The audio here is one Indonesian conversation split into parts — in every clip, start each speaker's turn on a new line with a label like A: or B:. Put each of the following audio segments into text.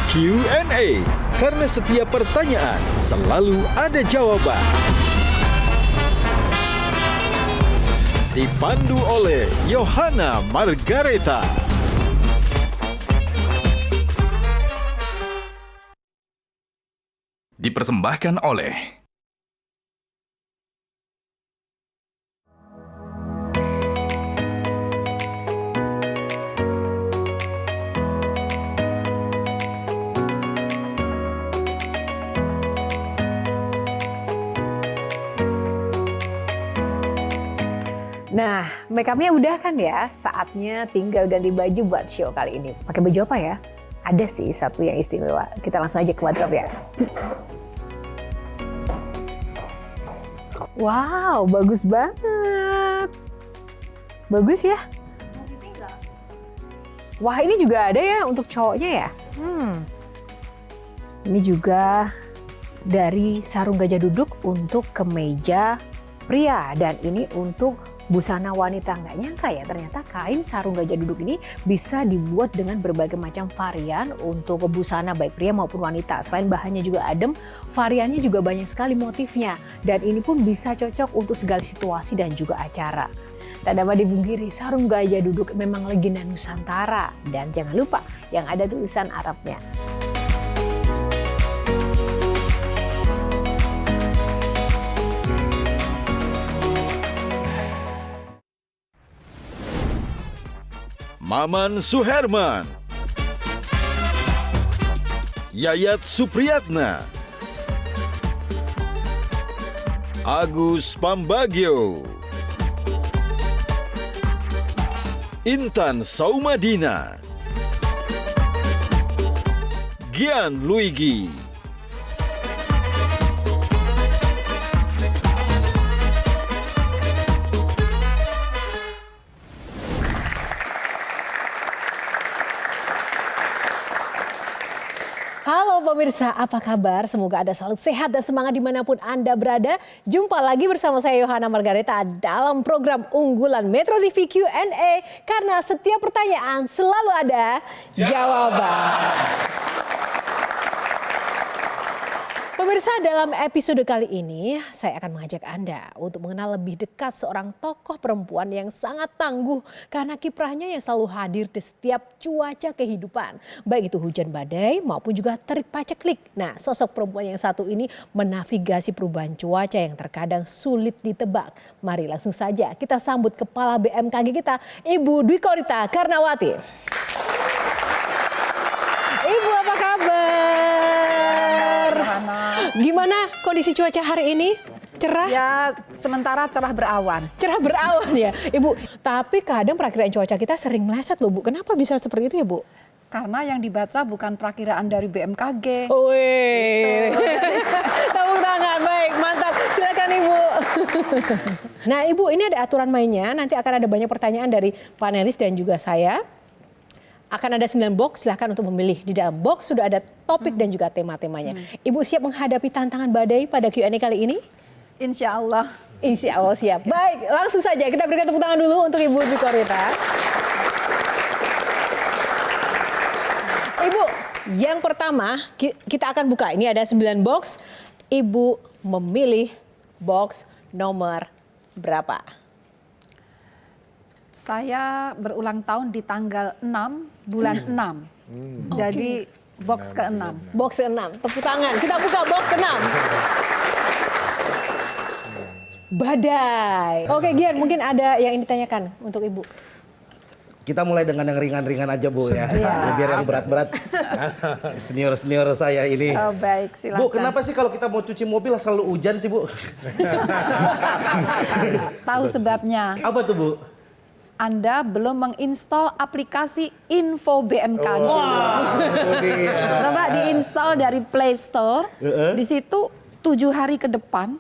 A: Q&A, karena setiap pertanyaan selalu ada jawaban. Dipandu oleh Yohana Margareta.
B: Dipersembahkan oleh
C: Nah, make up-nya udah kan ya? Saatnya tinggal ganti baju buat show kali ini. Pakai baju apa ya? Ada sih satu yang istimewa. Kita langsung aja ke wardrobe ya. Wow, bagus banget. Bagus ya? Wah, ini juga ada ya untuk cowoknya ya? Ini juga dari sarung gajah duduk untuk kemeja pria. Dan ini untuk busana wanita. Nggak nyangka ya, ternyata kain sarung gajah duduk ini bisa dibuat dengan berbagai macam varian untuk busana baik pria maupun wanita. Selain bahannya juga adem, variannya juga banyak sekali motifnya. Dan ini pun bisa cocok untuk segala situasi dan juga acara. Tak dapat dipungkiri, sarung gajah duduk memang legenda Nusantara. Dan jangan lupa yang ada tulisan Arabnya.
A: Maman Suherman, Yayat Supriyatna, Agus Pambagio, Intan Saumadina, Gian Luigi,
C: Halo pemirsa, apa kabar? Semoga Anda selalu sehat dan semangat dimanapun Anda berada. Jumpa lagi bersama saya Yohana Margareta dalam program unggulan Metro TV Q&A. Karena setiap pertanyaan selalu ada jawaban. Pemirsa, dalam episode kali ini saya akan mengajak Anda untuk mengenal lebih dekat seorang tokoh perempuan yang sangat tangguh karena kiprahnya yang selalu hadir di setiap cuaca kehidupan. Baik itu hujan badai maupun juga terik paceklik. Nah, sosok perempuan yang satu ini menavigasi perubahan cuaca yang terkadang sulit ditebak. Mari langsung saja kita sambut Kepala BMKG kita, Ibu Dwi Korita Karnawati. Ibu, apa kabar? Gimana kondisi cuaca hari ini? Cerah?
D: Ya, sementara cerah berawan.
C: Cerah berawan ya, Ibu. Tapi kadang perakiraan cuaca kita sering meleset loh, Bu. Kenapa bisa seperti itu ya, Bu?
D: Karena yang dibaca bukan perakiraan dari BMKG.
C: Wih, tepuk tangan. Baik, mantap. Silakan Ibu. Nah, Ibu, ini ada aturan mainnya. Nanti akan ada banyak pertanyaan dari panelis dan juga saya. Akan ada 9 box, silahkan untuk memilih. Di dalam box sudah ada topik dan juga tema-temanya. Ibu siap menghadapi tantangan badai pada Q&A kali ini?
D: Insya Allah.
C: Insya Allah siap. Baik, langsung saja kita berikan tepuk tangan dulu untuk Ibu Dwi Korita. Ibu, yang pertama kita akan buka. Ini ada 9 box. Ibu memilih box nomor berapa?
D: Saya berulang tahun di tanggal 6 bulan 6. Jadi box ke-6.
C: Box ke-6, tepuk tangan. Kita buka box 6. Badai. Oke, Gian, mungkin ada yang ingin ditanyakan untuk Ibu.
E: Kita mulai dengan yang ringan-ringan aja, Bu, ya. Biar yang berat-berat. Senior-senior saya ini.
D: Oh, baik, silakan.
E: Bu, kenapa sih kalau kita mau cuci mobil selalu hujan sih, Bu?
D: Tahu sebabnya.
E: Apa tuh, Bu?
D: Anda belum menginstal aplikasi Info BMKG. Coba diinstal dari Play Store. Di situ 7 hari ke depan,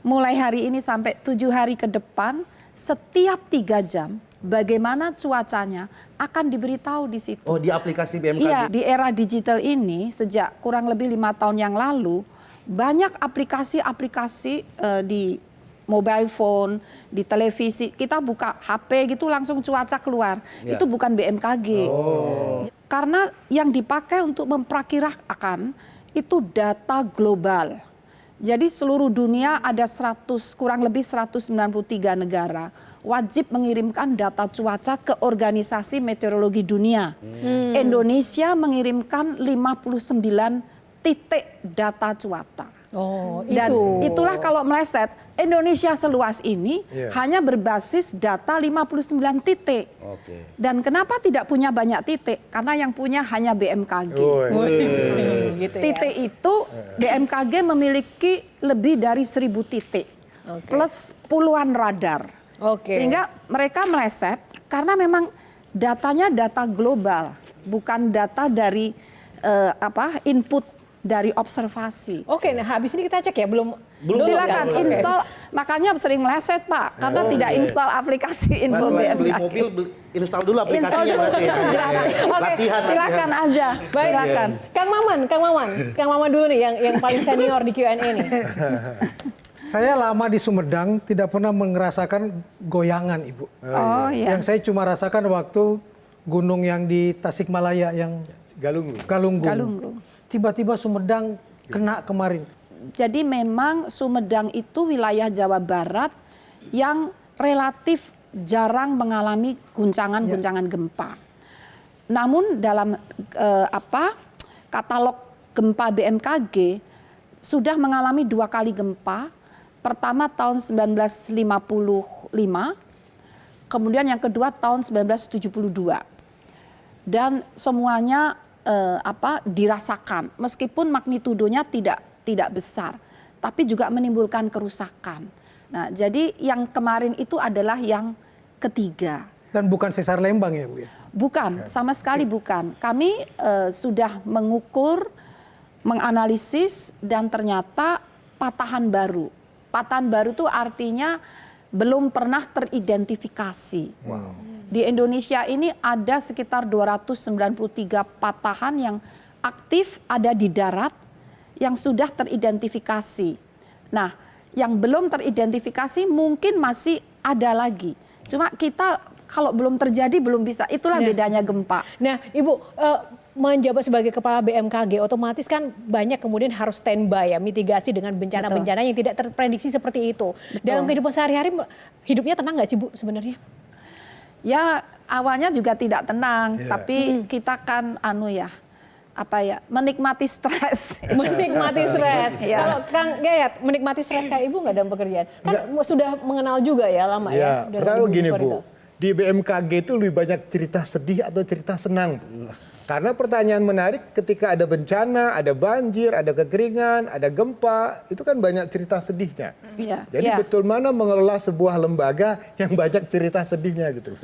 D: mulai hari ini sampai 7 hari ke depan, setiap 3 jam, bagaimana cuacanya akan diberitahu di situ.
E: Oh, di aplikasi BMKG?
D: Iya, di era digital ini sejak kurang lebih 5 tahun yang lalu, banyak aplikasi-aplikasi di mobile phone, di televisi, kita buka HP gitu langsung cuaca keluar. Ya. Itu bukan BMKG. Karena yang dipakai untuk memperkirakan itu data global. Jadi seluruh dunia ada kurang lebih 193 negara wajib mengirimkan data cuaca ke Organisasi Meteorologi Dunia. Indonesia mengirimkan 59 titik data cuaca.
C: Oh,
D: Dan
C: itu.
D: itulah kalau meleset, Indonesia seluas ini hanya berbasis data 59 titik.
E: Oke.
D: Dan kenapa tidak punya banyak titik? Karena yang punya hanya BMKG.
C: Gitu ya.
D: Titik itu BMKG memiliki lebih dari 1.000 titik. Plus puluhan radar.
C: Oke.
D: Sehingga mereka meleset karena memang datanya data global, bukan data dari input dari observasi.
C: Oke, nah habis ini kita cek ya, belum
D: Silakan
C: kan?
D: install, makanya sering meleset Pak, karena tidak install aplikasi info
E: Beli
D: BMKG.
E: mobil, install dulu
D: Install
E: aplikasinya
D: dulu,
E: berarti ya.
D: gratis.
C: Oke,
E: Latihan.
D: Silakan aja,
C: Baik.
D: silakan.
C: Kang Maman dulu nih yang paling senior di Q&A nih.
B: Saya lama di Sumedang tidak pernah merasakan goyangan, Ibu.
D: Oh iya.
B: Yang saya cuma rasakan waktu gunung yang di Tasikmalaya yang Galunggung.
D: Galunggung.
B: Tiba-tiba Sumedang kena kemarin.
D: Jadi memang Sumedang itu wilayah Jawa Barat yang relatif jarang mengalami guncangan-guncangan gempa. Namun dalam katalog gempa BMKG sudah mengalami 2 kali gempa. Pertama tahun 1955, kemudian yang kedua tahun 1972. Dan semuanya dirasakan, meskipun magnitudonya tidak besar, tapi juga menimbulkan kerusakan. Nah, jadi yang kemarin itu adalah yang ketiga.
B: Dan bukan sesar Lembang ya, Bu ya?
D: Bukan, sama sekali bukan. Kami sudah mengukur, menganalisis, dan ternyata patahan baru. Patahan baru itu artinya belum pernah teridentifikasi. Di Indonesia ini ada sekitar 293 patahan yang aktif ada di darat yang sudah teridentifikasi. Nah, yang belum teridentifikasi mungkin masih ada lagi. Cuma kita kalau belum terjadi belum bisa. Itulah bedanya gempa.
C: Nah, Ibu menjabat sebagai kepala BMKG, otomatis kan banyak kemudian harus standby ya, mitigasi dengan bencana-bencana yang tidak terprediksi seperti itu. Dalam kehidupan sehari-hari hidupnya tenang nggak sih Bu sebenarnya?
D: Ya awalnya juga tidak tenang, tapi kita kan menikmati stres.
C: Menikmati stres.
D: Ya.
C: Kalau Kang Gayat menikmati stres kayak Ibu nggak dalam pekerjaan? Kan sudah mengenal juga ya lama ya.
F: Pertama gini Bu, di BMKG itu lebih banyak cerita sedih atau cerita senang Bu. Karena pertanyaan menarik ketika ada bencana, ada banjir, ada kekeringan, ada gempa, itu kan banyak cerita sedihnya.
D: Ya.
F: Jadi betul mana mengelola sebuah lembaga yang banyak cerita sedihnya gitu.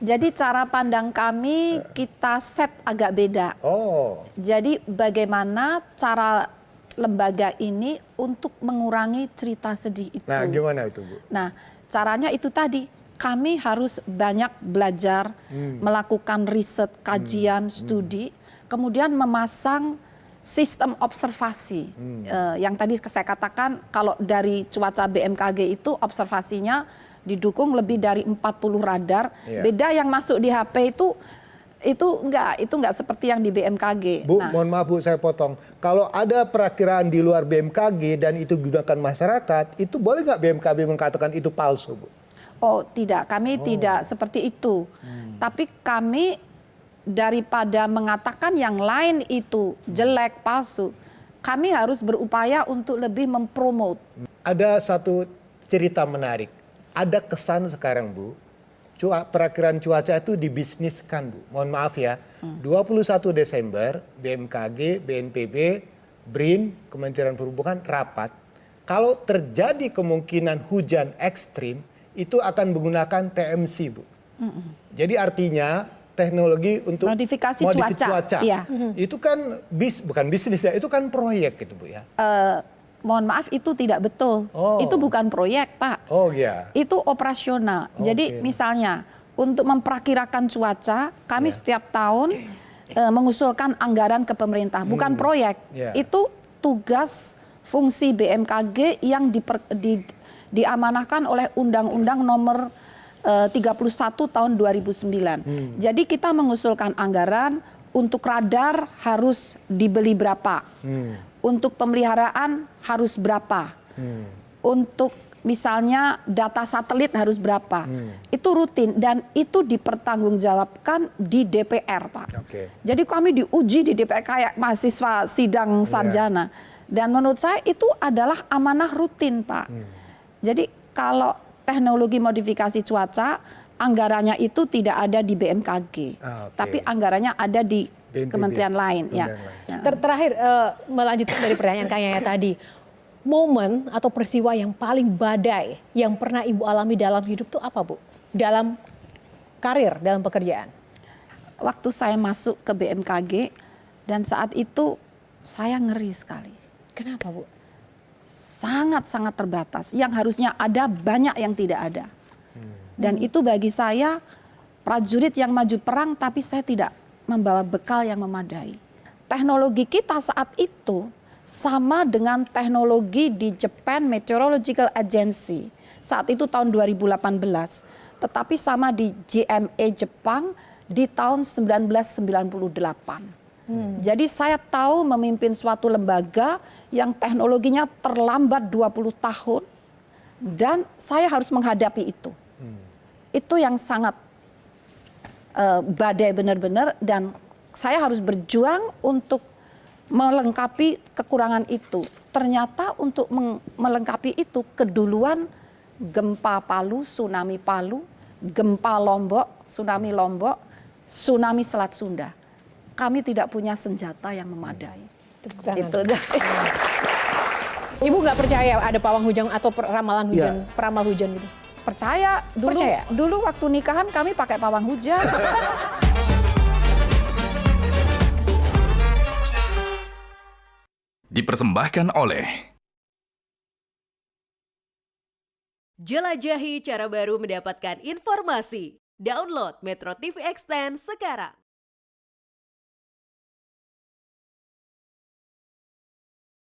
D: Jadi cara pandang kami kita set agak beda.
F: Oh.
D: Jadi bagaimana cara lembaga ini untuk mengurangi cerita sedih itu.
F: Nah gimana itu Bu?
D: Nah caranya itu tadi. Kami harus banyak belajar, melakukan riset, kajian, studi, kemudian memasang sistem observasi. Yang tadi saya katakan kalau dari cuaca BMKG itu observasinya didukung lebih dari 40 radar. Beda yang masuk di HP itu enggak seperti yang di BMKG.
F: Bu, mohon maaf Bu, saya potong. Kalau ada perakiraan di luar BMKG dan itu digunakan masyarakat, itu boleh nggak BMKG mengatakan itu palsu Bu?
D: Oh tidak, kami tidak seperti itu. Tapi kami daripada mengatakan yang lain itu jelek, palsu, kami harus berupaya untuk lebih mempromot.
F: Ada satu cerita menarik. Ada kesan sekarang Bu, perakiraan cuaca itu dibisniskan Bu. Mohon maaf ya, 21 Desember BMKG, BNPB, BRIN, Kementerian Perhubungan rapat. Kalau terjadi kemungkinan hujan ekstrim, itu akan menggunakan TMC Bu. Jadi artinya teknologi untuk
D: modifikasi
F: cuaca.
D: Iya.
F: Itu kan bukan bisnis ya, itu kan proyek gitu Bu ya.
D: Mohon maaf itu tidak betul. Itu bukan proyek Pak.
F: Oh iya.
D: Itu operasional. Jadi misalnya untuk memperkirakan cuaca, kami setiap tahun mengusulkan anggaran ke pemerintah, bukan proyek. Itu tugas fungsi BMKG yang diamanahkan oleh Undang-Undang Nomor 31 tahun 2009. Jadi kita mengusulkan anggaran untuk radar harus dibeli berapa, untuk pemeliharaan harus berapa, untuk misalnya data satelit harus berapa. Itu rutin dan itu dipertanggungjawabkan di DPR, Pak. Jadi kami diuji di DPR kayak mahasiswa sidang sarjana. Dan menurut saya itu adalah amanah rutin, Pak. Jadi kalau teknologi modifikasi cuaca, anggarannya itu tidak ada di BMKG, tapi anggarannya ada di kementerian lain. Ya.
C: Terakhir melanjutkan dari pertanyaan Kang Yaya tadi, momen atau peristiwa yang paling badai yang pernah Ibu alami dalam hidup itu apa, Bu? Dalam karir, dalam pekerjaan?
D: Waktu saya masuk ke BMKG dan saat itu saya ngeri sekali.
C: Kenapa, Bu?
D: Sangat-sangat terbatas. Yang harusnya ada banyak yang tidak ada. Dan itu bagi saya prajurit yang maju perang tapi saya tidak membawa bekal yang memadai. Teknologi kita saat itu sama dengan teknologi di Japan Meteorological Agency. Saat itu tahun 2018. Tetapi sama di JMA Jepang di tahun 1998. Jadi saya tahu memimpin suatu lembaga yang teknologinya terlambat 20 tahun. Dan saya harus menghadapi itu. Itu yang sangat badai benar-benar dan saya harus berjuang untuk melengkapi kekurangan itu. Ternyata untuk melengkapi itu keduluan gempa Palu, tsunami Palu, gempa Lombok, tsunami Selat Sunda. Kami tidak punya senjata yang memadai. Itu.
C: Ibu nggak percaya ada pawang hujan atau ramalan hujan, peramal hujan gitu?
D: Percaya. Dulu waktu nikahan kami pakai pawang hujan.
G: Dipersembahkan oleh
H: Jelajahi cara baru mendapatkan informasi. Download Metro TV Extend sekarang.